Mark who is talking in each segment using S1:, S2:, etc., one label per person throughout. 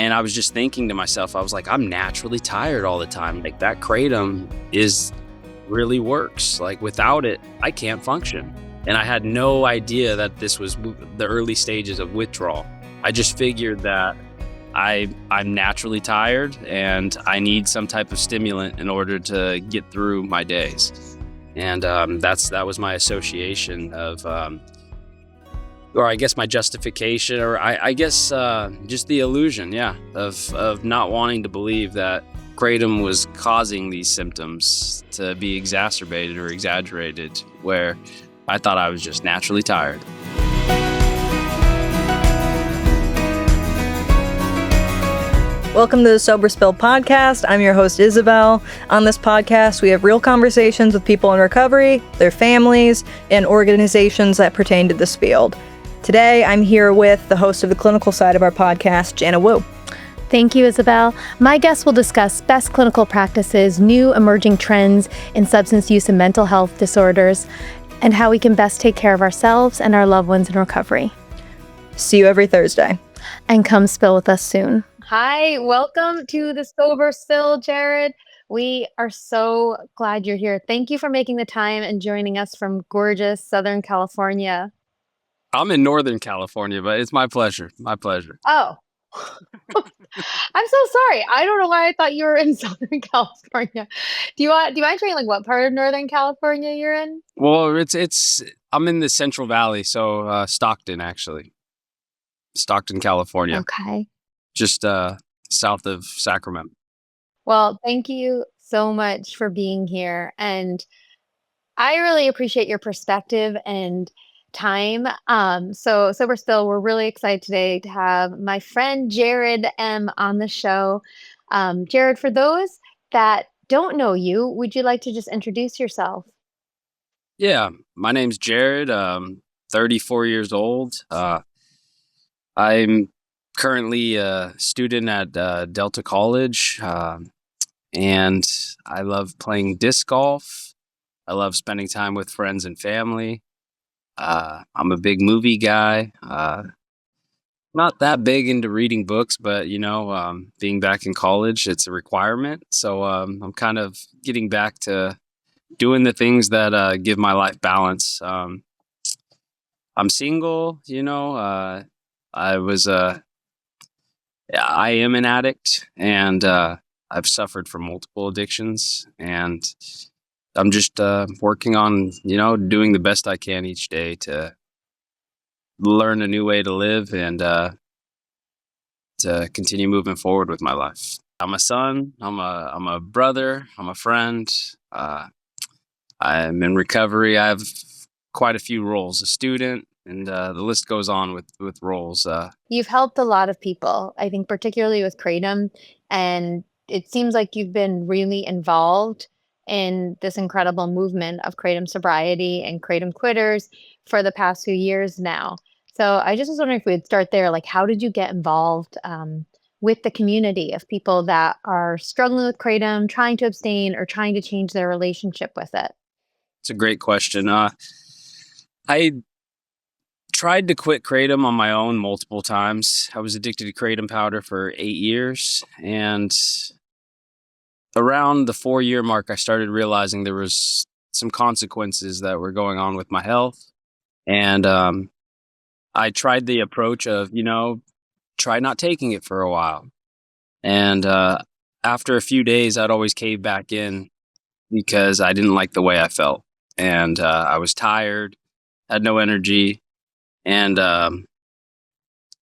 S1: And I was just thinking to myself, I was like, I'm naturally tired all the time. Like that Kratom really works. Like without it, I can't function. And I had no idea that this was the early stages of withdrawal. I just figured that I'm naturally tired and I need some type of stimulant in order to get through my days. And that was my association of, or I guess my justification, or I guess just the illusion, of not wanting to believe that Kratom was causing these symptoms to be exacerbated or exaggerated, where I thought I was just naturally tired.
S2: Welcome to the Sober Spill podcast. I'm your host, Isabel. On this podcast, we have real conversations with people in recovery, their families, and organizations that pertain to this field. Today, I'm here with the host of the clinical side of our podcast, Jana Wu.
S3: Thank you, Isabel. My guests will discuss best clinical practices, new emerging trends in substance use and mental health disorders, and how we can best take care of ourselves and our loved ones in recovery.
S2: See you every Thursday.
S3: And come spill with us soon. Hi, welcome to the Sober Spill, Jared. We are so glad you're here. Thank you for making the time and joining us from gorgeous Southern California.
S1: I'm in Northern California, but it's my pleasure. My pleasure.
S3: Oh, I'm so sorry. I don't know why I thought you were in Southern California. Do you mind sharing like what part of Northern California you're in?
S1: Well, I'm in the Central Valley, so Stockton, actually. Stockton, California.
S3: Okay.
S1: Just south of Sacramento.
S3: Well, thank you so much for being here. And I really appreciate your perspective and time. So Sober Spill, we're really excited today to have my friend Jared M on the show. Jared, for those that don't know you, would you like to just introduce yourself?
S1: Yeah, my name's Jared. 34 years old. I'm currently a student at Delta College, and I love playing disc golf. I love spending time with friends and family. I'm a big movie guy. Not that big into reading books, but being back in college, it's a requirement. So I'm kind of getting back to doing the things that give my life balance. I'm single. I am an addict, and I've suffered from multiple addictions, and I'm just working on, doing the best I can each day to learn a new way to live and to continue moving forward with my life. I'm a son, I'm a brother, I'm a friend. I'm in recovery. I have quite a few roles, a student, and the list goes on with roles.
S3: You've helped a lot of people, I think, particularly with Kratom, and it seems like you've been really involved in this incredible movement of Kratom sobriety and Kratom quitters for the past few years now. So I just was wondering if we'd start there. Like, how did you get involved with the community of people that are struggling with Kratom, trying to abstain, or trying to change their relationship with it?
S1: It's a great question. I tried to quit Kratom on my own multiple times. I was addicted to Kratom powder for 8 years, and around the 4-year mark, I started realizing there was some consequences that were going on with my health. And I tried the approach of, try not taking it for a while. And after a few days, I'd always cave back in because I didn't like the way I felt. And I was tired, had no energy. And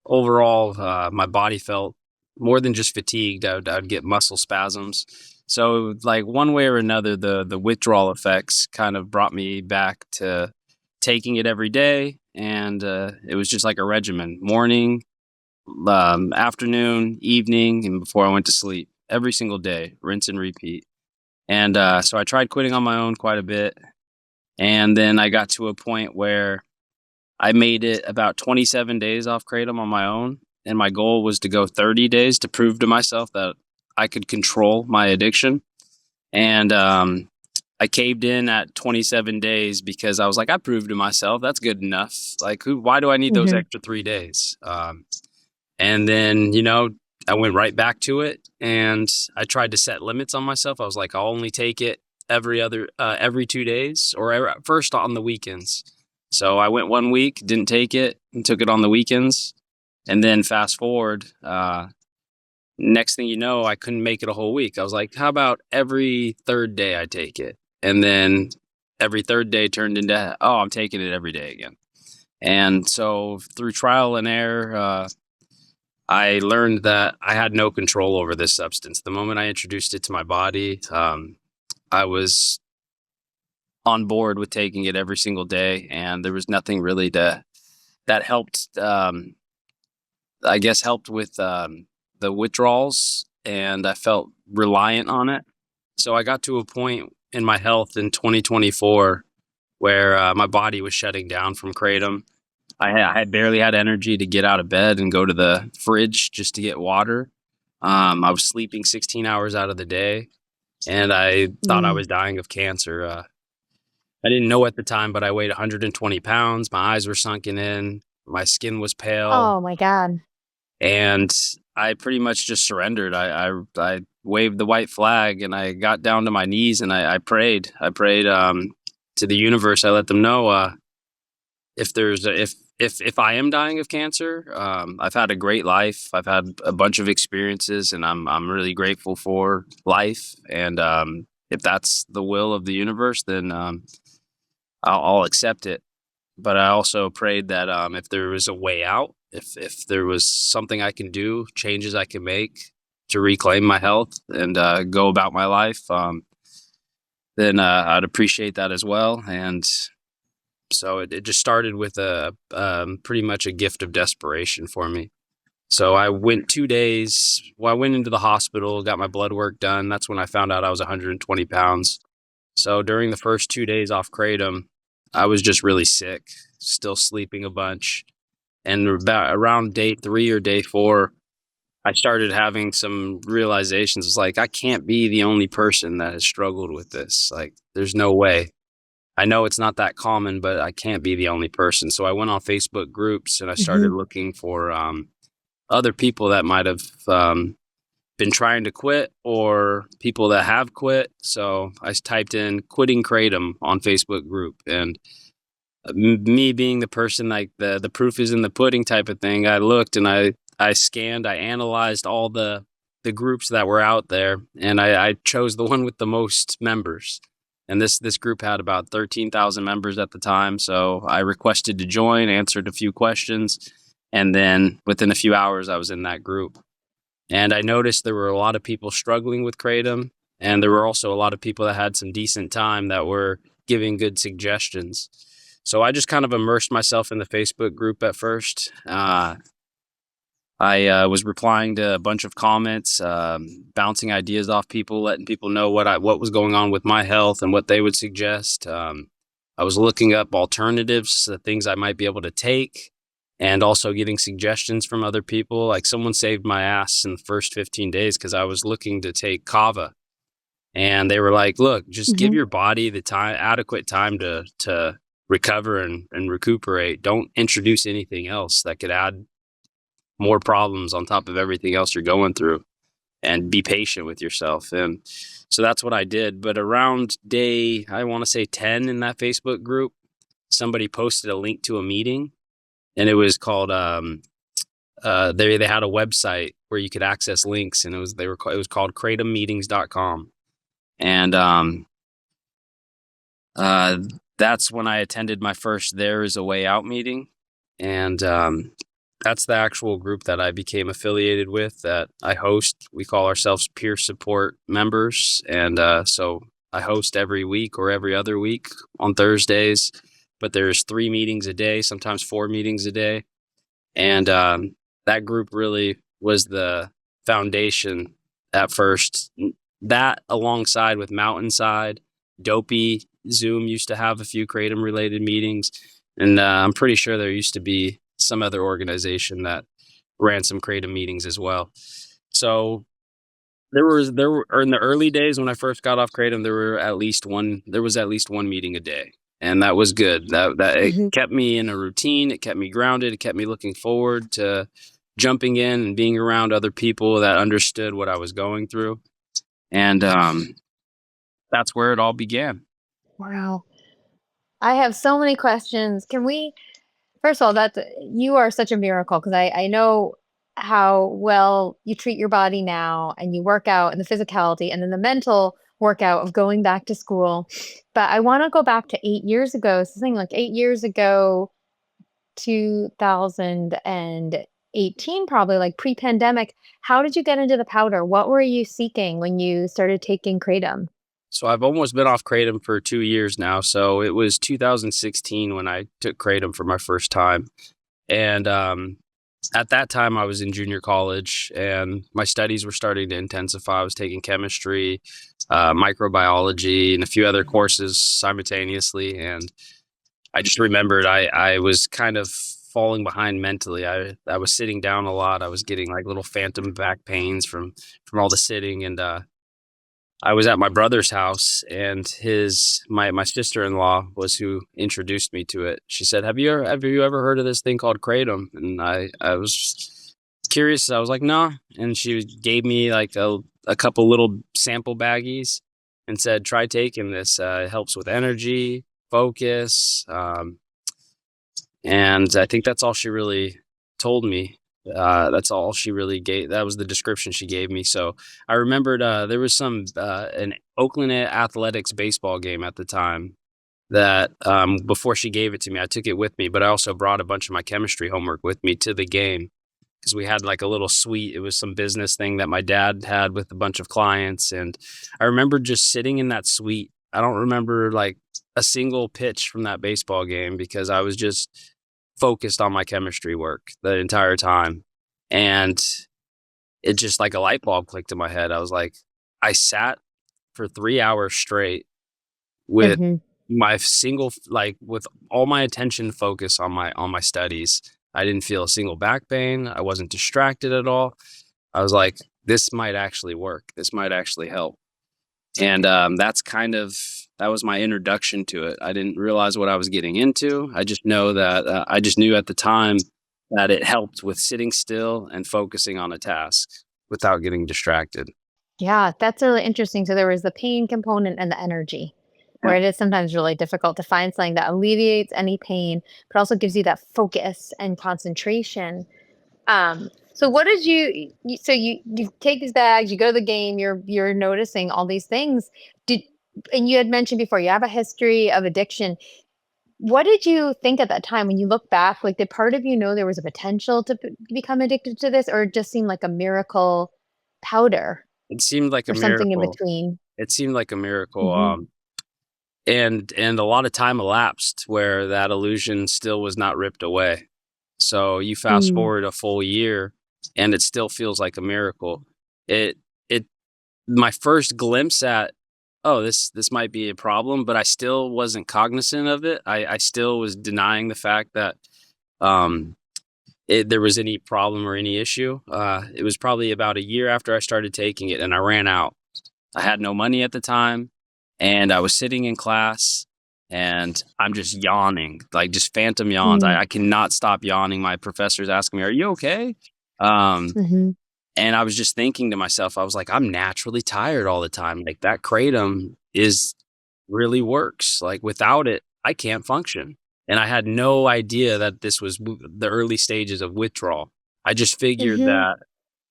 S1: overall, my body felt more than just fatigued. I'd get muscle spasms. So like one way or another, the withdrawal effects kind of brought me back to taking it every day. And it was just like a regimen: morning, afternoon, evening, and before I went to sleep, every single day, rinse and repeat. And so I tried quitting on my own quite a bit. And then I got to a point where I made it about 27 days off Kratom on my own. And my goal was to go 30 days to prove to myself that I could control my addiction. And I caved in at 27 days because I was like, I proved to myself that's good enough. Like, why do I need those extra 3 days? And then, I went right back to it, and I tried to set limits on myself. I was like, I'll only take it every 2 days, or first on the weekends. So I went 1 week, didn't take it, and took it on the weekends. And then fast forward, next thing you know, I couldn't make it a whole week. I was like, how about every third day I take it? And then every third day turned into, oh, I'm taking it every day again. And so through trial and error, I learned that I had no control over this substance. The moment I introduced it to my body, I was on board with taking it every single day, and there was nothing really that helped. I guess helped with the withdrawals, and I felt reliant on it. So I got to a point in my health in 2024 where my body was shutting down from kratom. I had barely had energy to get out of bed and go to the fridge just to get water. I was sleeping 16 hours out of the day, and I thought I was dying of cancer. I didn't know at the time, but I weighed 120 pounds. My eyes were sunken in. My skin was pale,
S3: Oh my God.
S1: and I pretty much just surrendered. I waved the white flag, and I got down to my knees, and I prayed. I prayed to the universe. I let them know if I am dying of cancer. I've had a great life. I've had a bunch of experiences, and I'm really grateful for life. And if that's the will of the universe, then I'll accept it. But I also prayed that if there was a way out, if there was something I can do, changes I can make to reclaim my health and go about my life, then I'd appreciate that as well. And so it just started with a pretty much a gift of desperation for me. So I went 2 days. Well, I went into the hospital, got my blood work done. That's when I found out I was 120 pounds. So during the first 2 days off kratom, I was just really sick, still sleeping a bunch. And about around day 3 or day 4, I started having some realizations. It's like, I can't be the only person that has struggled with this. Like, there's no way. I know it's not that common, but I can't be the only person. So I went on Facebook groups, and I started looking for other people that might have been trying to quit, or people that have quit. So I typed in quitting kratom on Facebook group, and me being the person, like the proof is in the pudding type of thing, I looked and I scanned, I analyzed all the groups that were out there, and I chose the one with the most members. And this group had about 13,000 members at the time. So I requested to join, answered a few questions, and then within a few hours I was in that group. And I noticed there were a lot of people struggling with kratom, and there were also a lot of people that had some decent time that were giving good suggestions. So I just kind of immersed myself in the Facebook group at first. I was replying to a bunch of comments, bouncing ideas off people, letting people know what was going on with my health and what they would suggest. I was looking up alternatives, things I might be able to take, and also getting suggestions from other people. Like, someone saved my ass in the first 15 days because I was looking to take kava, and they were like, "Look, just give your body the adequate time to recover and recuperate. Don't introduce anything else that could add more problems on top of everything else you're going through, and be patient with yourself." And so that's what I did. But around day, I want to say 10 in that Facebook group, somebody posted a link to a meeting, and it was called they had a website where you could access links, and it was called kratommeetings.com. And that's when I attended my first There Is a Way Out meeting. And that's the actual group that I became affiliated with, that I host. We call ourselves peer support members. And so I host every week or every other week on Thursdays, but there's 3 meetings a day, sometimes 4 meetings a day. And that group really was the foundation at first. That, alongside with Mountainside, Dopey, Zoom used to have a few kratom related meetings. And I'm pretty sure there used to be some other organization that ran some kratom meetings as well. So there were in the early days when I first got off kratom, there was at least one meeting a day. And that was good. That it kept me in a routine. It kept me grounded. It kept me looking forward to jumping in and being around other people that understood what I was going through. And that's where it all began.
S3: Wow. I have so many questions. Can we First of all, that's you are such a miracle because I know how well you treat your body now and you work out and the physicality and then the mental workout of going back to school. But I want to go back to 8 years ago, something like 8 years ago, 2018, probably like pre-pandemic. How did you get into the powder? What were you seeking when you started taking Kratom?
S1: So I've almost been off Kratom for 2 years now. So it was 2016 when I took Kratom for my first time. And at that time, I was in junior college and my studies were starting to intensify. I was taking chemistry, microbiology, and a few other courses simultaneously. And I just remembered I was kind of falling behind mentally. I was sitting down a lot. I was getting like little phantom back pains from all the sitting. And I was at my brother's house, and my sister-in-law was who introduced me to it. She said, "Have you ever heard of this thing called kratom?" And I was curious. I was like, "No." And she gave me like a couple little sample baggies and said, "Try taking this. It helps with energy, focus." And I think that's all she really told me. That's all she really gave. That was the description she gave me. So I remembered there was an Oakland Athletics baseball game at the time that before she gave it to me, I took it with me, but I also brought a bunch of my chemistry homework with me to the game because we had like a little suite. It was some business thing that my dad had with a bunch of clients. And I remember just sitting in that suite. I don't remember like a single pitch from that baseball game because I was just focused on my chemistry work the entire time. And it just like a light bulb clicked in my head. I was like, I sat for 3 hours straight with
S3: Hmm.
S1: my with all my attention focused on my studies. I didn't feel a single back pain. I wasn't distracted at all. I was like, this might actually work. This might actually help. And that was my introduction to it. I didn't realize what I was getting into. I just knew at the time that it helped with sitting still and focusing on a task without getting distracted.
S3: Yeah, that's really interesting. So there was the pain component and the energy, where it is sometimes really difficult to find something that alleviates any pain, but also gives you that focus and concentration. So what did you take these bags, you go to the game, you're noticing all these things. Did And you had mentioned before you have a history of addiction. What did you think at that time when you look back? Like, did part of you know there was a potential to become addicted to this, or it just seemed like a miracle powder
S1: It seemed like a
S3: or something in
S1: miracle.
S3: between?
S1: It seemed like a miracle.
S3: Mhm.
S1: And a lot of time elapsed where that illusion still was not ripped away. So you fast
S3: Mm.
S1: forward a full year and it still feels like a miracle. It my first glimpse at, oh, this might be a problem, but I still wasn't cognizant of it. I still was denying the fact that um there was any problem or any issue. It was probably about a year after I started taking it and I ran out. I had no money at the time, and I was sitting in class, and I'm just yawning, like just phantom yawns.
S3: Mm.
S1: I cannot stop yawning. My professor's asking me, "Are you okay?" Um,
S3: Mhm.
S1: and I was just thinking to myself, I was like, "I'm naturally tired all the time. Like that kratom is really works. Like without it, I can't function." And I had no idea that this was the early stages of withdrawal. I just figured
S3: Mhm.
S1: that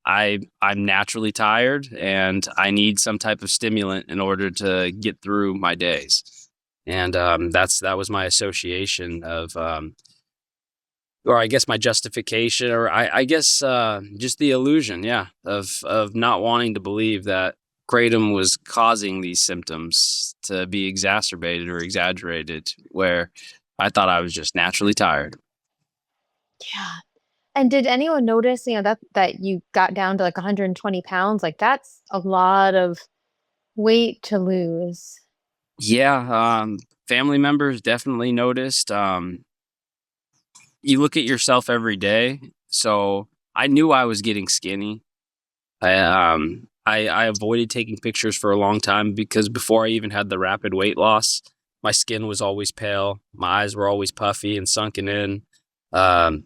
S1: I'm naturally tired and I need some type of stimulant in order to get through my days. And that was my association of or I guess my justification or I guess just the illusion, yeah, of not wanting to believe that kratom was causing these symptoms to be exacerbated or exaggerated where I thought I was just naturally tired.
S3: Yeah. And did anyone notice, that you got down to like 120 pounds? Like that's a lot of weight to lose.
S1: Yeah, family members definitely noticed. You look at yourself every day. So I knew I was getting skinny. I avoided taking pictures for a long time because before I even had the rapid weight loss, my skin was always pale. My eyes were always puffy and sunken in. Um,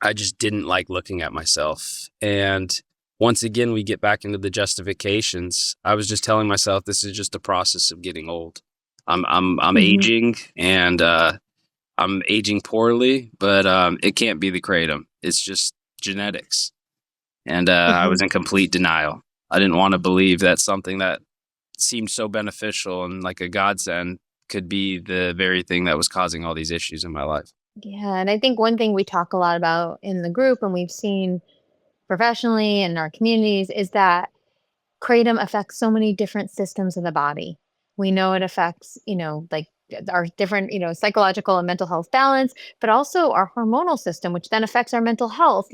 S1: I just didn't like looking at myself. And once again, we get back into the justifications. I was just telling myself this is just a process of getting old. I'm
S3: Hmm.
S1: aging, and I'm aging poorly, but it can't be the kratom. It's just genetics. And I
S3: Hmm.
S1: was in complete denial. I didn't want to believe that something that seemed so beneficial and like a godsend could be the very thing that was causing all these issues in my life.
S3: Yeah, and I think one thing we talk a lot about in the group, and we've seen professionally in our communities, is that kratom affects so many different systems of the body. We know it affects, like our different, psychological and mental health balance, but also our hormonal system, which then affects our mental health.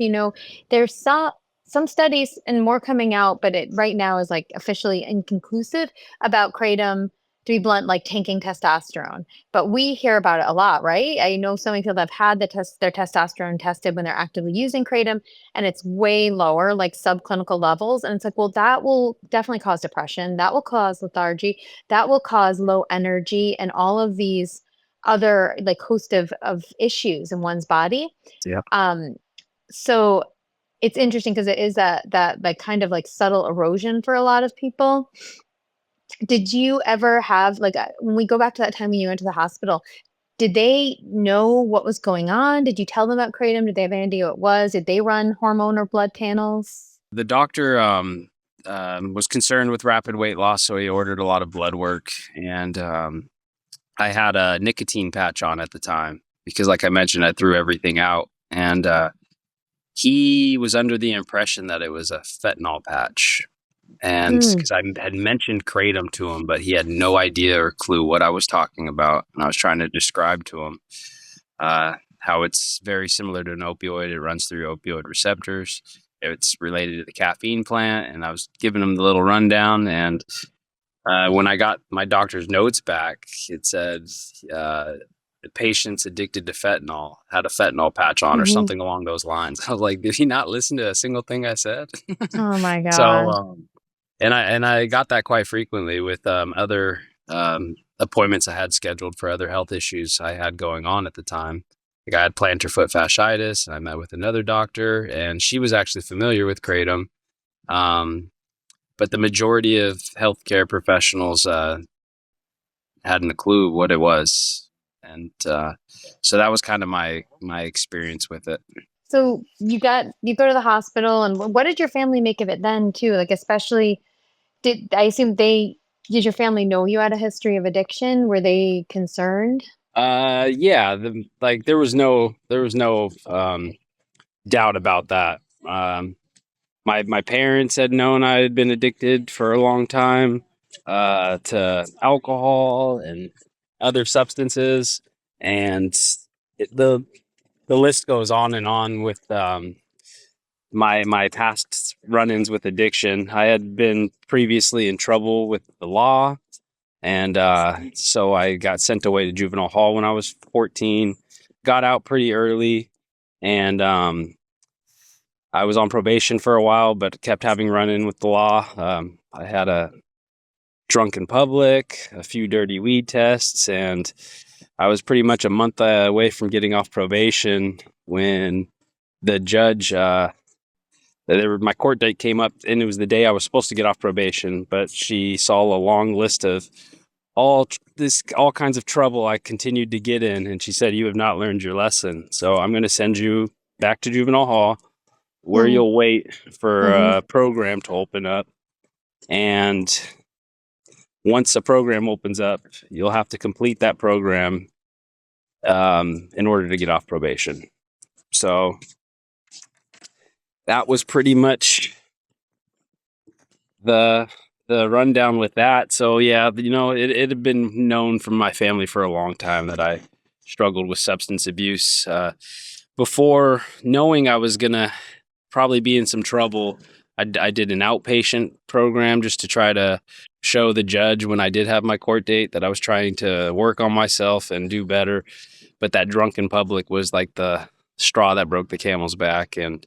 S3: There's some studies and more coming out, but it right now is like officially inconclusive about kratom, to be blunt, like tanking testosterone. But we hear about it a lot, right? I know so many people that have had their testosterone tested when they're actively using kratom, and it's way lower, like subclinical levels. And it's like, well, that will definitely cause depression. That will cause lethargy. That will cause low energy and all of these other like host of issues in one's body.
S1: Yeah.
S3: Um, so it's interesting because it is that like kind of like subtle erosion for a lot of people. Did you ever have like when we go back to that time when you went to the hospital, did they know what was going on? Did you tell them about kratom? Did they have any idea what it was? Did they run hormone or blood panels?
S1: The doctor was concerned with rapid weight loss, so he ordered a lot of blood work. And I had a nicotine patch on at the time because, like I mentioned, I threw everything out. And he was under the impression that it was a fentanyl patch. And
S3: Mm,
S1: because I had mentioned kratom to him, but he had no idea or clue what I was talking about. And I was trying to describe to him how it's very similar to an opioid. It runs through opioid receptors. It's related to the caffeine plant. And I was giving him the little rundown. And when I got my doctor's notes back, it said the patient's addicted to fentanyl, had a fentanyl patch on or
S3: mhm.
S1: something along those lines. I was like, did he not listen to a single thing I said?
S3: Oh my
S1: So,
S3: gosh.
S1: and I got that quite frequently with other appointments I had scheduled for other health issues I had going on at the time. Like I had plantar foot fasciitis, and I met with another doctor, and she was actually familiar with kratom. Um, but the majority of healthcare professionals hadn't a clue what it was, and so that was kind of my experience with it.
S3: So you go to the hospital, and what did your family make of it then too? Like especially did I assume they did your family know you had a history of addiction? Were they concerned?
S1: Yeah, like there was no doubt about that. My parents had known I had been addicted for a long time to alcohol and other substances, and it, the list goes on and on with my past run-ins with addiction. I had been previously in trouble with the law, and so I got sent away to juvenile hall when I was 14. Got out pretty early, and I was on probation for a while, but kept having run-in with the law. I had a drunk in public, a few dirty weed tests, and I was pretty much a month away from getting off probation when the judge my court date came up, and it was the day I was supposed to get off probation, but she saw a long list of all kinds of trouble I continued to get in, and she said, "You have not learned your lesson, so I'm going to send you back to juvenile hall, where
S3: Mm,
S1: you'll wait for
S3: mhm.
S1: a program to open up, and once a program opens up, you'll have to complete that program in order to get off probation." So that was pretty much the the rundown with that. So yeah, it had been known from my family for a long time that I struggled with substance abuse. Before knowing I was gonna probably be in some trouble, I did an outpatient program just to try to show the judge when I did have my court date that I was trying to work on myself and do better. But that drunken public was like the straw that broke the camel's back, and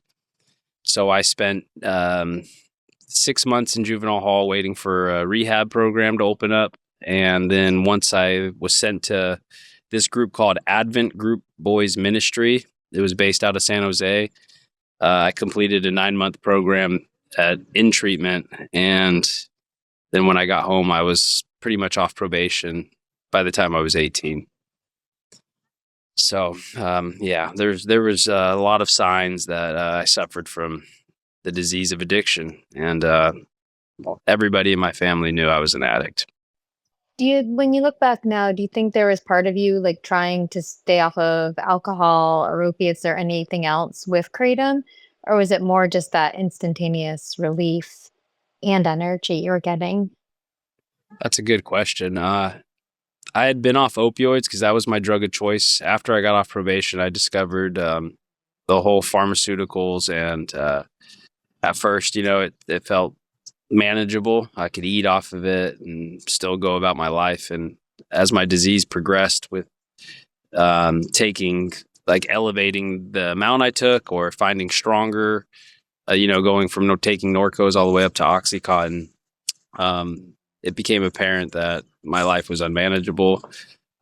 S1: so I spent 6 months in juvenile hall waiting for a rehab program to open up. And then once I was sent to this group called Advent Group Boys Ministry, It was based out of San Jose. I completed a 9-month program in treatment, and then when I got home, I was pretty much off probation by the time I was 18. So yeah, there was a lot of signs that I suffered from the disease of addiction, and everybody in my family knew I was an addict.
S3: When you look back now, do you think there was part of you like trying to stay off of alcohol or opiates or anything else with Kratom? Or was it more just that instantaneous relief and energy you were getting?
S1: That's a good question. I had been off opioids because that was my drug of choice. After I got off probation, I discovered the whole pharmaceuticals, and at first, it felt manageable. I could eat off of it and still go about my life. And as my disease progressed with taking, like, elevating the amount I took or finding stronger, going from taking Norcos all the way up to Oxycontin, it became apparent that my life was unmanageable.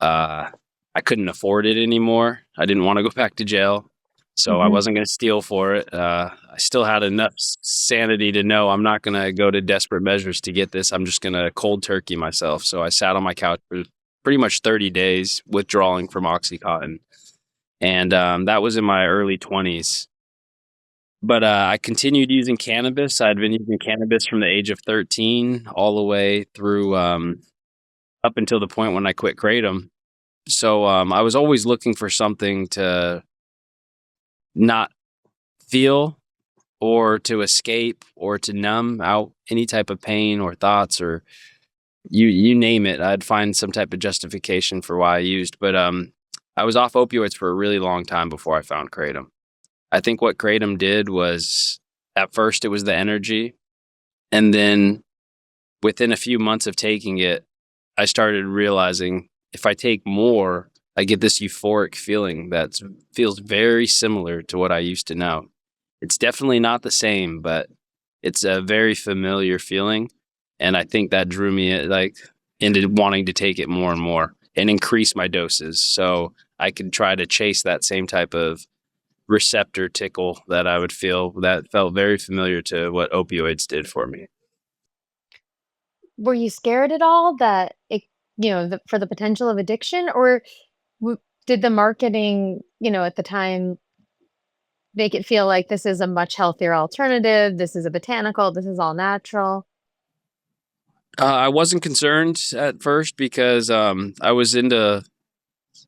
S1: Uh, I couldn't afford it anymore. I didn't want to go back to jail, so I
S3: Mhm.
S1: wasn't going to steal for it. I still had enough sanity to know I'm not going to go to desperate measures to get this. I'm just going to cold turkey myself. So I sat on my couch for pretty much 30 days withdrawing from Oxycontin. And that was in my early 20s. But I continued using cannabis. I'd been using cannabis from the age of 13 all the way through up until the point when I quit Kratom. So I was always looking for something to not feel, or to escape, or to numb out any type of pain or thoughts, or you name it. I'd find some type of justification for why I used. But I was off opioids for a really long time before I found Kratom. I think what Kratom did was, at first, it was the energy. And then within a few months of taking it, I started realizing if I take more, I get this euphoric feeling that feels very similar to what I used to know. It's definitely not the same, but it's a very familiar feeling. And I think that drew me into wanting to take it more and more and increase my doses so I could try to chase that same type of receptor tickle that I would feel that felt very familiar to what opioids did for me.
S3: Were you scared at all that for the potential of addiction, or did the marketing, at the time make it feel like this is a much healthier alternative? This is a botanical, this is all natural.
S1: I wasn't concerned at first because I was into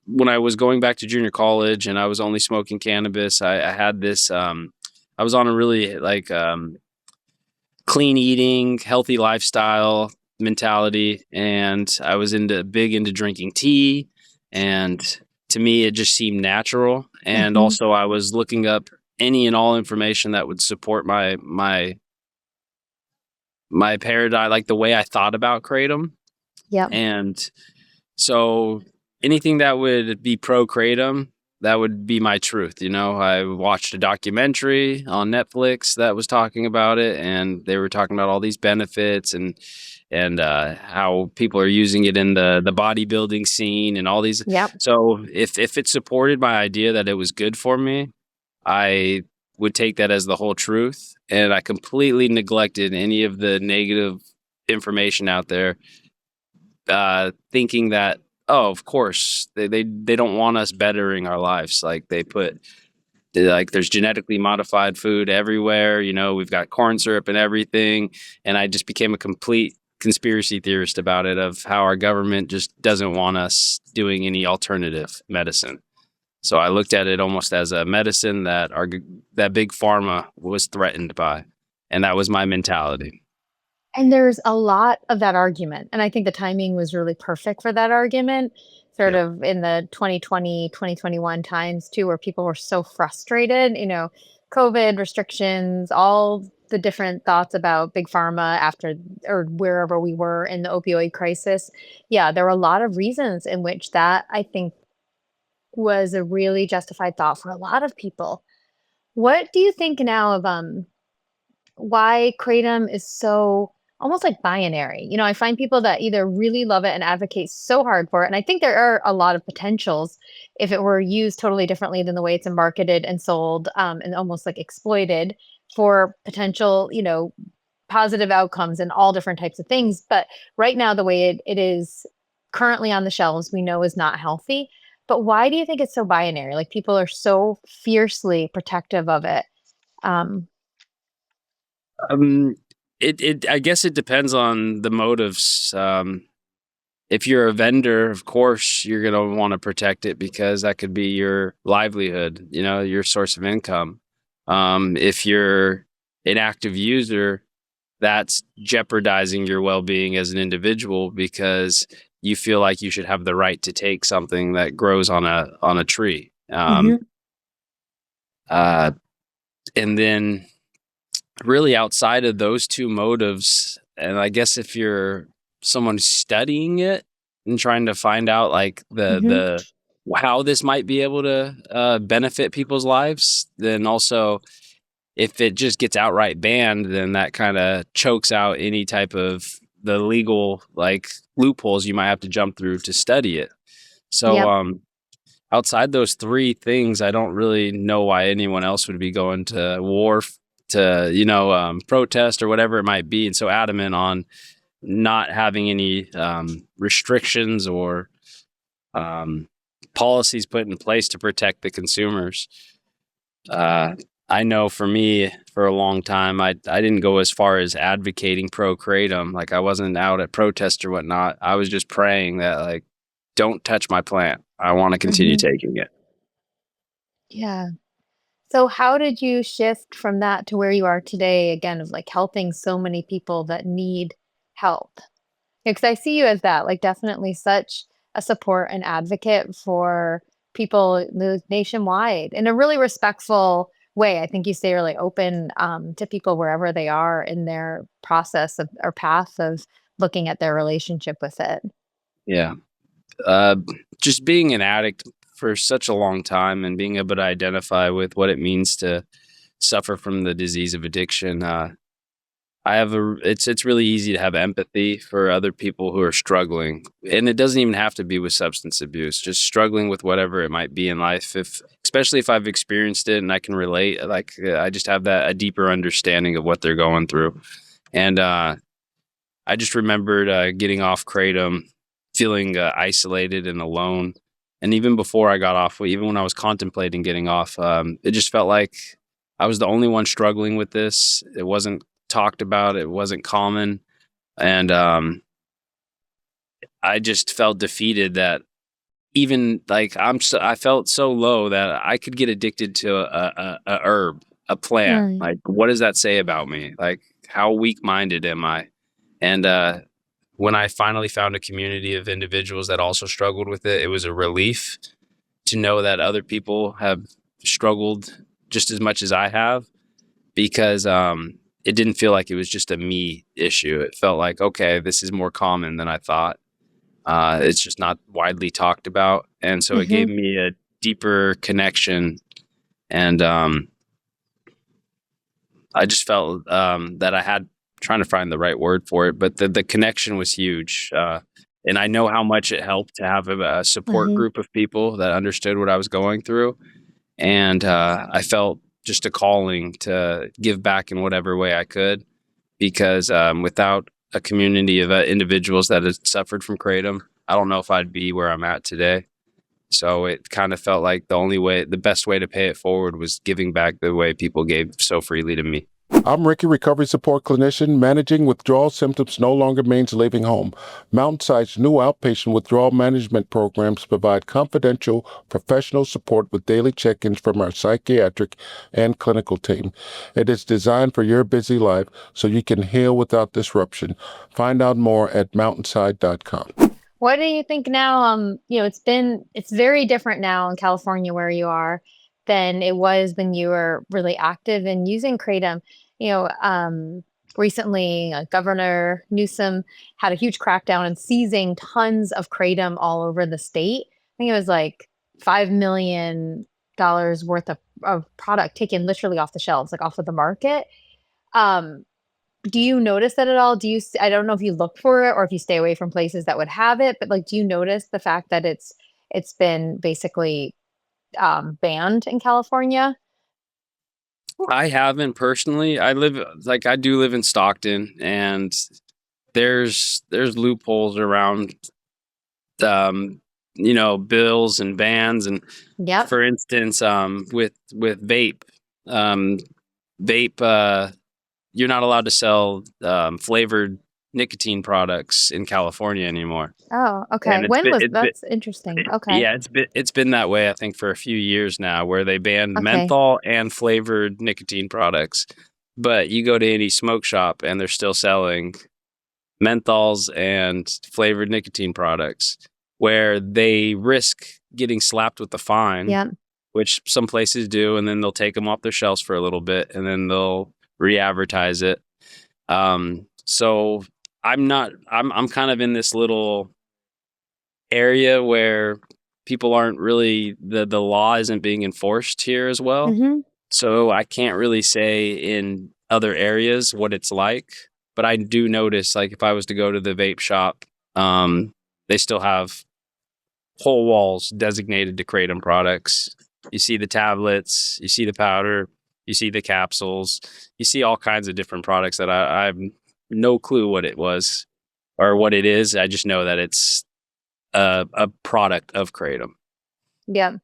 S1: when I was going back to junior college and I was only smoking cannabis. I had this. I was on a really clean eating, healthy lifestyle mentality, and I was big into drinking tea. And to me, it just seemed natural. And
S3: Mhm.
S1: also, I was looking up any and all information that would support my paradigm, like the way I thought about kratom.
S3: Yep.
S1: And so anything that would be pro kratom, that would be my truth. I watched a documentary on Netflix that was talking about it, and they were talking about all these benefits, and how people are using it in the bodybuilding scene and all these.
S3: Yep.
S1: So if it supported my idea that it was good for me, I would take that as the whole truth, and I completely neglected any of the negative information out there, thinking that, oh, of course they don't want us bettering our lives. Like there's genetically modified food everywhere. We've got corn syrup and everything, and I just became a complete conspiracy theorist about it, of how our government just doesn't want us doing any alternative medicine. So I looked at it almost as a medicine that big pharma was threatened by, and that was my mentality.
S3: And there's a lot of that argument, and I think the timing was really perfect for that argument, sort
S1: Yeah.
S3: of in the 2020, 2021 times too, where people were so frustrated, COVID restrictions, all the different thoughts about big pharma after or wherever we were in the opioid crisis. Yeah, there were a lot of reasons in which that I think was a really justified thought for a lot of people. What do you think now of why kratom is so almost like binary. I find people that either really love it and advocate so hard for it. And I think there are a lot of potentials if it were used totally differently than the way it's marketed and sold, and almost like exploited for potential, positive outcomes and all different types of things. But right now, the way it is currently on the shelves, we know is not healthy. But why do you think it's so binary? Like people are so fiercely protective of it. Um,
S1: Um, I guess it depends on the motives. If you're a vendor, of course, you're going to want to protect it because that could be your livelihood, your source of income. If you're an active user, that's jeopardizing your well-being as an individual because you feel like you should have the right to take something that grows on a tree.
S3: Mhm.
S1: Uh, and then really outside of those two motives, and I guess if you're someone studying it and trying to find out like
S3: Mhm.
S1: the how this might be able to benefit people's lives, then also if it just gets outright banned, then that kind of chokes out any type of the legal like loopholes you might have to jump through to study it. So
S3: Yep.
S1: outside those three things, I don't really know why anyone else would be going to war to protest or whatever it might be, and so adamant on not having any restrictions or um, policies put in place to protect the consumers. Uh, I know for me, for a long time, I didn't go as far as advocating pro kratom. Like I wasn't out at protests or whatnot. I was just praying that like, don't touch my plant. I want to continue
S3: Mhm.
S1: taking it.
S3: Yeah. So how did you shift from that to where you are today, again, of like helping so many people that need help? Because I see you as that, like definitely such a support and advocate for people nationwide in a really respectful way. I think you stay really open, to people wherever they are in their process of or path of looking at their relationship with it.
S1: Yeah. Uh, just being an addict for such a long time and being able to identify with what it means to suffer from the disease of addiction. It's really easy to have empathy for other people who are struggling, and it doesn't even have to be with substance abuse. Just struggling with whatever it might be in life. If especially if I've experienced it and I can relate, like I just have that a deeper understanding of what they're going through, and I just remembered getting off kratom, feeling isolated and alone. And even before I got off, even when I was contemplating getting off, it just felt like I was the only one struggling with this. It wasn't talked about. It wasn't common, and I just felt defeated that even like I felt so low that I could get addicted to a herb, a plant.
S3: Mm.
S1: Like, what does that say about me? Like, how weak minded am I? And when I finally found a community of individuals that also struggled with it, it was a relief to know that other people have struggled just as much as I have because it didn't feel like it was just a me issue. It felt like, okay, this is more common than I thought. It's just not widely talked about. And so it gave
S3: Mhm.
S1: me a deeper connection. And I just felt that I had trying to find the right word for it, but the connection was huge. And I know how much it helped to have a support
S3: Mhm.
S1: group of people that understood what I was going through. And I felt just a calling to give back in whatever way I could, because without a community of individuals that had suffered from kratom, I don't know if I'd be where I'm at today. So it kind of felt like the best way to pay it forward was giving back the way people gave so freely to me.
S4: I'm Ricky, recovery support clinician. Managing withdrawal symptoms no longer means leaving home. Mountainside's new outpatient withdrawal management programs provide confidential, professional support with daily check-ins from our psychiatric and clinical team. It is designed for your busy life so you can heal without disruption. Find out more at mountainside.com.
S3: What do you think now? It's very different now in California where you are than it was when you were really active in using Kratom. You know, um, Recently, Governor Newsom had a huge crackdown on seizing tons of Kratom all over the state. I think it was like $5 million worth of product taken literally off the shelves, like off of the market. Um, do you notice that at all? I don't know if you look for it or if you stay away from places that would have it, but like, do you notice the fact that it's been basically banned in California?
S1: I haven't personally. I do live in Stockton, and there's loopholes around bills and bans. And
S3: Yep.
S1: for instance, with um vape you're not allowed to sell flavored nicotine products in California anymore.
S3: Oh, okay.
S1: And
S3: That's interesting. Okay.
S1: yeah, it's been that way, I think, for a few years now, where they banned
S3: Okay.
S1: menthol and flavored nicotine products. But you go to any smoke shop and they're still selling menthols and flavored nicotine products, where they risk getting slapped with the fine,
S3: Yep.
S1: which some places do, and then they'll take them off their shelves for a little bit, and then they'll re-advertise it. So I'm kind of in this little area where people aren't really, the law isn't being enforced here as well.
S3: Mm-hmm.
S1: So I can't really say in other areas what it's like, but I do notice, like, if I was to go to the vape shop, they still have whole walls designated to Kratom products. You see the tablets, you see the powder, you see the capsules, you see all kinds of different products that I have no clue what it was or what it is. I just know that it's a product of Kratom.
S3: Yep.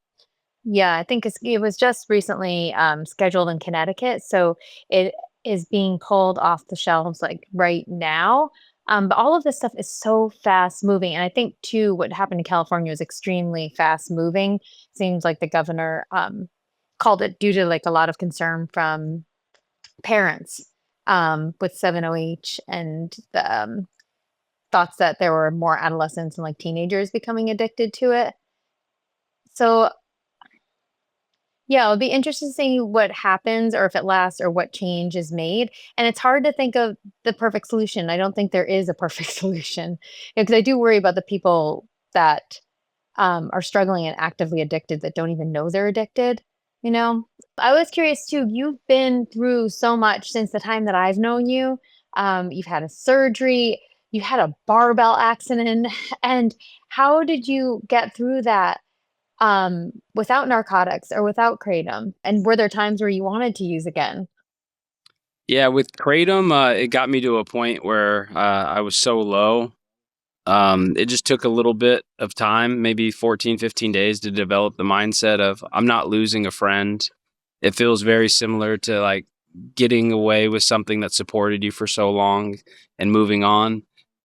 S3: Yeah, I think it was just recently scheduled in Connecticut, so it is being pulled off the shelves like right now. But all of this stuff is so fast moving, and I think too, what happened in California was extremely fast moving. Seems like the governor called it due to like a lot of concern from parents with 7OH and the thoughts that there were more adolescents and like teenagers becoming addicted to it. So yeah, it'll be interesting to see what happens or if it lasts or what change is made. And it's hard to think of the perfect solution. I don't think there is a perfect solution because I do worry about the people that are struggling and actively addicted that don't even know they're addicted. You know, I was curious too. You've been through so much since the time that I've known you. You've had a surgery, you had a barbell accident, and how did you get through that? Without narcotics or without kratom? And were there times where you wanted to use again?
S1: Yeah, with Kratom, it got me to a point where I was so low. It just took a little bit of time, maybe 14, 15 days, to develop the mindset of, I'm not losing a friend. It feels very similar to like getting away with something that supported you for so long and moving on.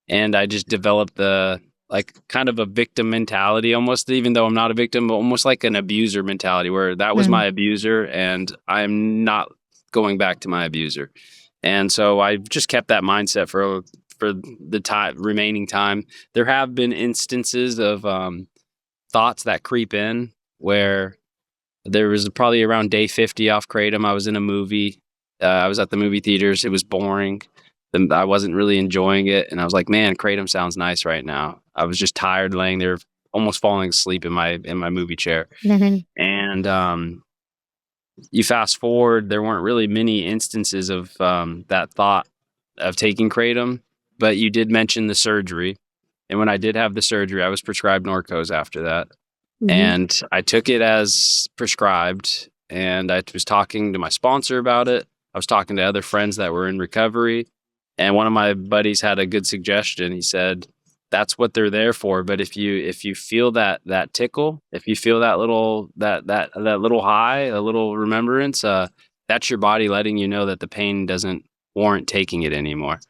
S1: And I just developed the, like, kind of a victim mentality, almost, even though I'm not a victim, but almost like an abuser mentality, where that was
S3: Mm.
S1: my abuser and I'm not going back to my abuser. And so I just kept that mindset for the remaining time. There have been instances of thoughts that creep in, where there was probably around day 50 off Kratom. I was in a movie. I was at the movie theaters. It was boring. I wasn't really enjoying it. And I was like, man, Kratom sounds nice right now. I was just tired, laying there, almost falling asleep in my movie chair.
S3: Mhm.
S1: And you fast forward, there weren't really many instances of that thought of taking Kratom, but you did mention the surgery. And when I did have the surgery, I was prescribed Norcos after that.
S3: Mhm.
S1: And I took it as prescribed. And I was talking to my sponsor about it. I was talking to other friends that were in recovery. And one of my buddies had a good suggestion. He said, that's what they're there for. But if you feel that tickle, if you feel that little high, a little remembrance, that's your body letting you know that the pain doesn't warrant taking it anymore.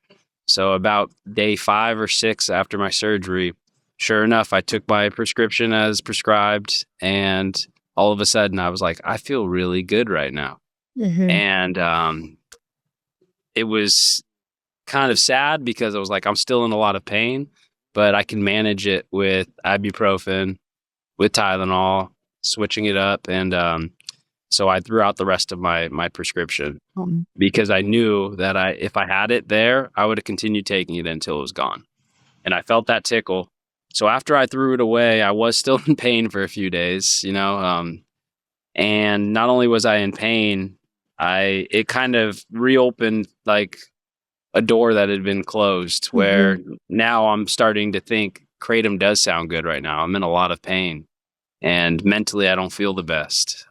S1: So about day 5 or 6 after my surgery, sure enough, I took my prescription as prescribed, and all of a sudden I was like, I feel really good right now.
S3: Mhm.
S1: And it was kind of sad because I was like, I'm still in a lot of pain, but I can manage it with ibuprofen, with Tylenol, switching it up. And so I threw out the rest of my prescription, because I knew that if I had it there, I would have continued taking it until it was gone. And I felt that tickle. So after I threw it away, I was still in pain for a few days, and not only was I in pain, it kind of reopened like a door that had been closed, where now I'm starting to think Kratom does sound good right now. I'm in a lot of pain, and mentally I don't feel the best.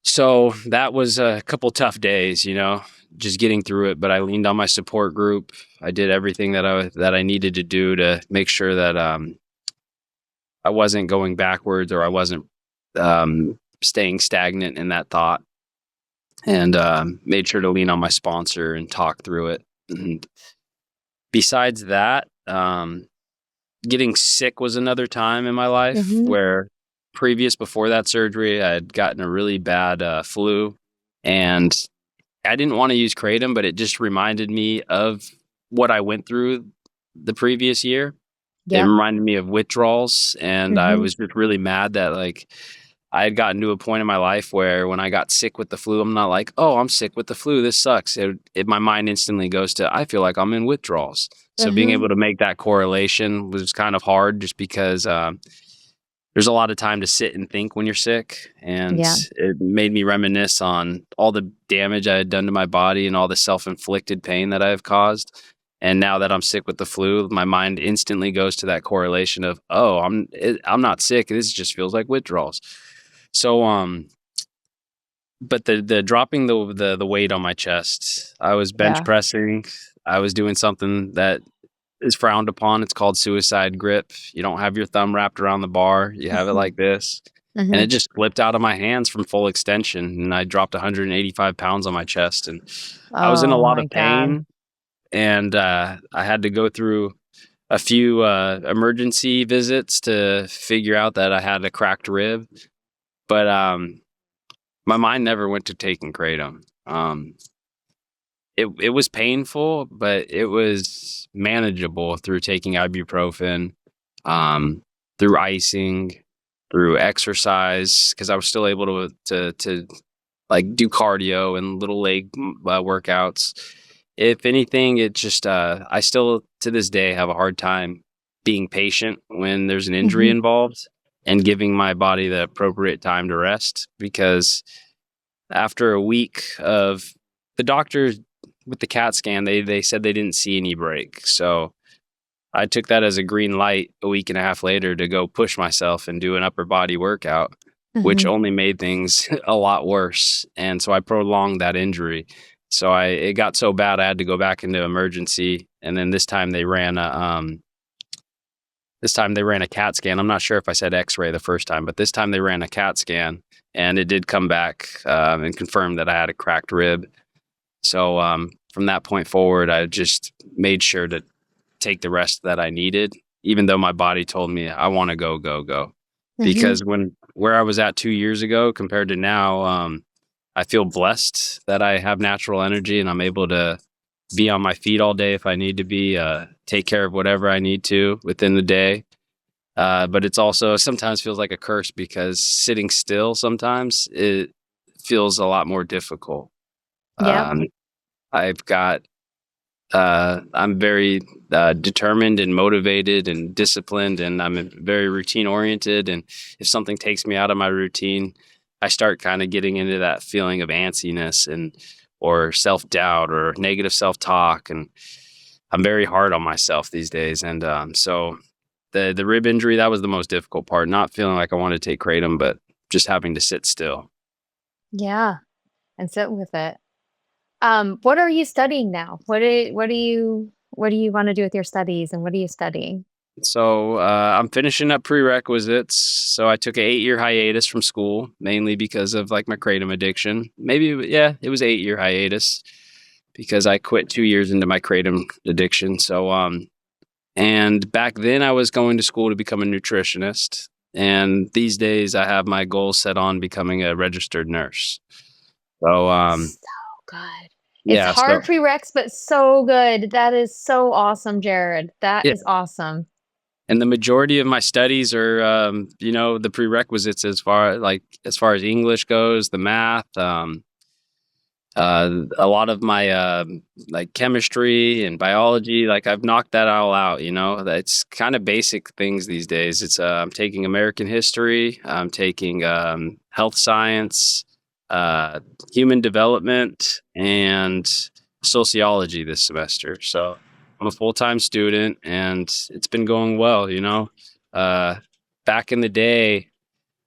S1: So that was a couple tough days, just getting through it. But I leaned on my support group. I did everything that I needed to do to make sure that I wasn't going backwards, or I wasn't staying stagnant in that thought, and made sure to lean on my sponsor and talk through it. And besides that, getting sick was another time in my life where before that surgery, I had gotten a really bad flu, and I didn't want to use Kratom, but it just reminded me of what I went through the previous year. It reminded me of withdrawals, and I was just really mad that I had gotten to a point in my life where when I got sick with the flu, I'm not like, oh, I'm sick with the flu, this sucks. My mind instantly goes to, I feel like I'm in withdrawals. So being able to make that correlation was kind of hard, just because there's a lot of time to sit and think when you're sick. And it made me reminisce on all the damage I had done to my body and all the self-inflicted pain that I have caused. And now that I'm sick with the flu, my mind instantly goes to that correlation of, oh, I'm not sick. This just feels like withdrawals. So, but the dropping the weight on my chest, I was bench pressing. I was doing something that is frowned upon. It's called suicide grip. You don't have your thumb wrapped around the bar. You have it like this. And it just slipped out of my hands from full extension. And I dropped 185 pounds on my chest. And I was in a lot of pain. And I had to go through a few emergency visits to figure out that I had a cracked rib. But my mind never went to taking Kratom. It was painful, but it was manageable through taking ibuprofen, through icing, through exercise, because I was still able to do cardio and little leg workouts. If anything, it just I still to this day have a hard time being patient when there's an injury involved, and giving my body the appropriate time to rest, because after a week of the doctors with the CAT scan, they said they didn't see any break. So I took that as a green light a week and a half later to go push myself and do an upper body workout, which only made things a lot worse. And so I prolonged that injury. So it got so bad I had to go back into emergency. And then this time they ran a CAT scan. I'm not sure if I said X-ray the first time, but this time they ran a CAT scan, and it did come back and confirm that I had a cracked rib. So from that point forward, I just made sure to take the rest that I needed, even though my body told me I want to go. Because where I was at 2 years ago compared to now, I feel blessed that I have natural energy and I'm able to be on my feet all day if I need to be, take care of whatever I need to within the day. But it's also sometimes feels like a curse, because sitting still sometimes it feels a lot more difficult. I'm very determined and motivated and disciplined, and I'm very routine oriented. And if something takes me out of my routine, I start kind of getting into that feeling of antsiness or self-doubt or negative self-talk. And I'm very hard on myself these days. And so the rib injury, that was the most difficult part, not feeling like I wanted to take Kratom, but just having to sit still.
S3: Yeah, and sit with it. What are you studying now? What do you want to do with your studies, and what are you studying?
S1: So I'm finishing up prerequisites. So I took an 8-year hiatus from school, mainly because of my Kratom addiction. It was 8-year hiatus because I quit 2 years into my Kratom addiction. So and back then I was going to school to become a nutritionist, and these days I have my goals set on becoming a registered nurse. So
S3: So good. It's hard prereqs, but so good. That is so awesome, Jared. That is awesome.
S1: And the majority of my studies are, the prerequisites as far as English goes, the math, a lot of my chemistry and biology. I've knocked that all out. It's kind of basic things these days. It's I'm taking American history. I'm taking health science, human development, and sociology this semester. So I'm a full-time student and it's been going well, back in the day,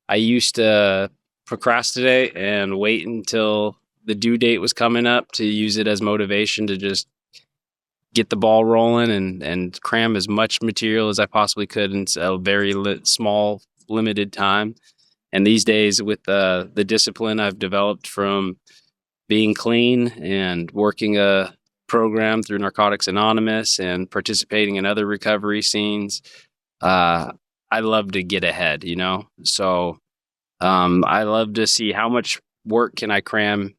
S1: I used to procrastinate and wait until the due date was coming up to use it as motivation to just get the ball rolling and cram as much material as I possibly could in a very small, limited time. And these days, with the discipline I've developed from being clean and working a program through Narcotics Anonymous and participating in other recovery scenes, I love to get ahead, So I love to see how much work can I cram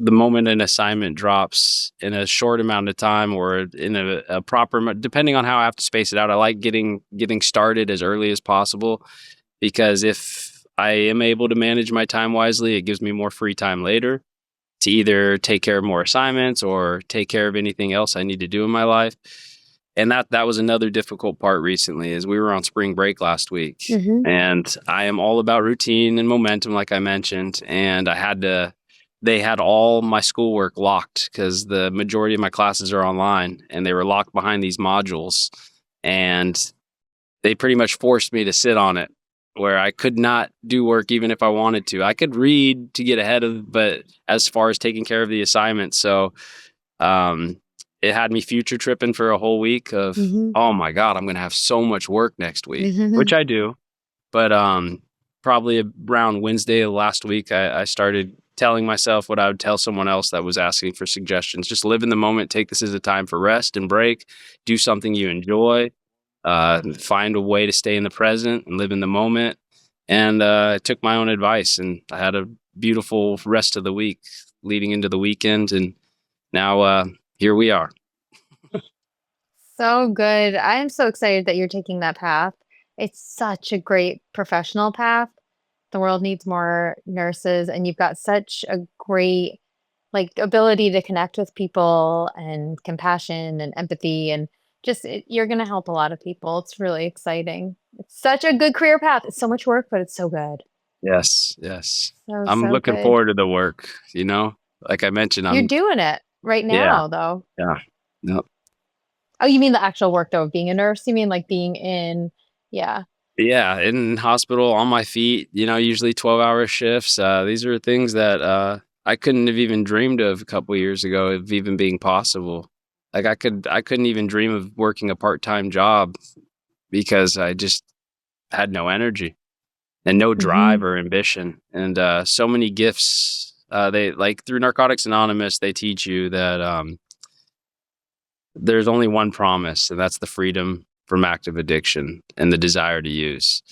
S1: the moment an assignment drops in a short amount of time or in a proper, depending on how I have to space it out. I like getting started as early as possible, because if I am able to manage my time wisely, it gives me more free time later to either take care of more assignments or take care of anything else I need to do in my life. And that was another difficult part recently, is we were on spring break last week, and I am all about routine and momentum, like I mentioned. And they had all my schoolwork locked because the majority of my classes are online, and they were locked behind these modules, and they pretty much forced me to sit on it, where I could not do work even if I wanted to. I could read to get ahead of, but as far as taking care of the assignment. So, it had me future tripping for a whole week of, oh my God, I'm going to have so much work next week, which I do. But probably around Wednesday of last week, I started telling myself what I would tell someone else that was asking for suggestions. Just live in the moment. Take this as a time for rest and break. Do something you enjoy. Find a way to stay in the present and live in the moment. And I took my own advice, and I had a beautiful rest of the week leading into the weekend. And now here we are.
S3: So good. I am so excited that you're taking that path. It's such a great professional path. The world needs more nurses, and you've got such a great ability to connect with people and compassion and empathy, and you're going to help a lot of people. It's really exciting. It's such a good career path. It's so much work, but it's so good.
S1: Yes. I'm
S3: So
S1: looking
S3: good.
S1: forward to the work, Like I mentioned,
S3: You're doing it right now, though.
S1: Yeah. Yep.
S3: Oh, you mean the actual work though of being a nurse? You mean like being in, yeah.
S1: Yeah, in hospital, on my feet, usually 12-hour shifts. These are things that I couldn't have even dreamed of a couple years ago of even being possible. Like I couldn't even dream of working a part-time job because I just had no energy and no drive or ambition. And so many gifts. They like through Narcotics Anonymous, they teach you that there's only one promise, and that's the freedom from active addiction and the desire to use.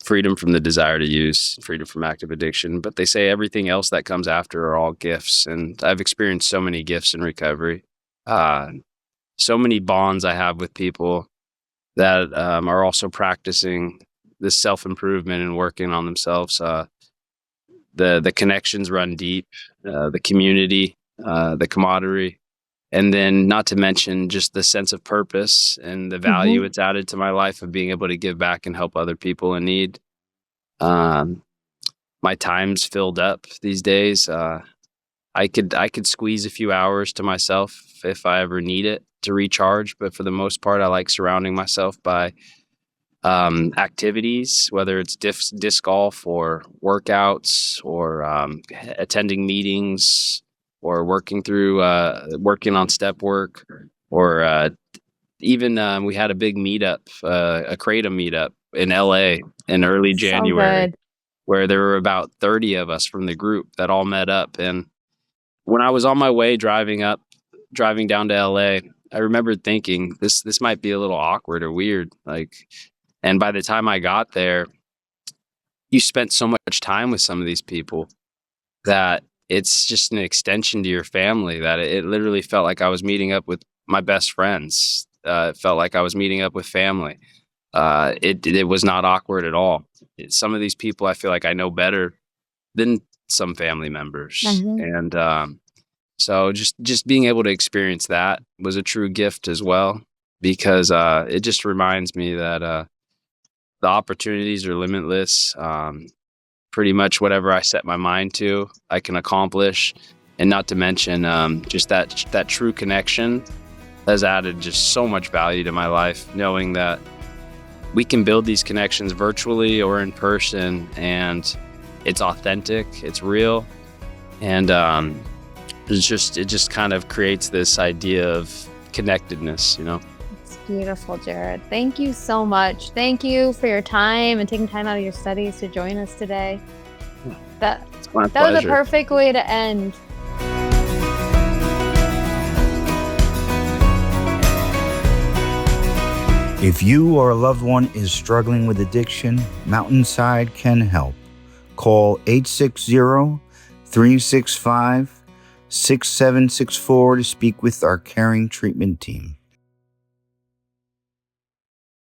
S1: Freedom from the desire to use, freedom from active addiction. But they say everything else that comes after are all gifts. And I've experienced so many gifts in recovery. So many bonds I have with people that are also practicing this self-improvement and working on themselves. The connections run deep, the community, the camaraderie. And then not to mention just the sense of purpose and the value it's added to my life of being able to give back and help other people in need. My time's filled up these days. I could squeeze a few hours to myself if I ever need it to recharge. But for the most part, I like surrounding myself by activities, whether it's disc golf or workouts or attending meetings, or working on step work, or even we had a big meetup, a Kratom meetup in LA in early January, where there were about 30 of us from the group that all met up. And when I was on my way driving down to LA, I remembered thinking this might be a little awkward or weird. And by the time I got there, you spent so much time with some of these people that it's just an extension to your family, that it literally felt like I was meeting up with my best friends. It felt like I was meeting up with family. It was not awkward at all. Some of these people I feel like I know better than some family members. And so just being able to experience that was a true gift as well, because it just reminds me that the opportunities are limitless. Pretty much whatever I set my mind to, I can accomplish. And not to mention just that true connection has added just so much value to my life, knowing that we can build these connections virtually or in person, and it's authentic, it's real, and it just kind of creates this idea of connectedness,
S3: It's beautiful, Jared. Thank you so much. Thank you for your time and taking time out of your studies to join us today. That
S1: It's my
S3: was a
S1: pleasure.
S3: perfect way to end.
S5: If you or a loved one is struggling with addiction, Mountainside can help. Call 860-365-6764 to speak with our caring treatment team.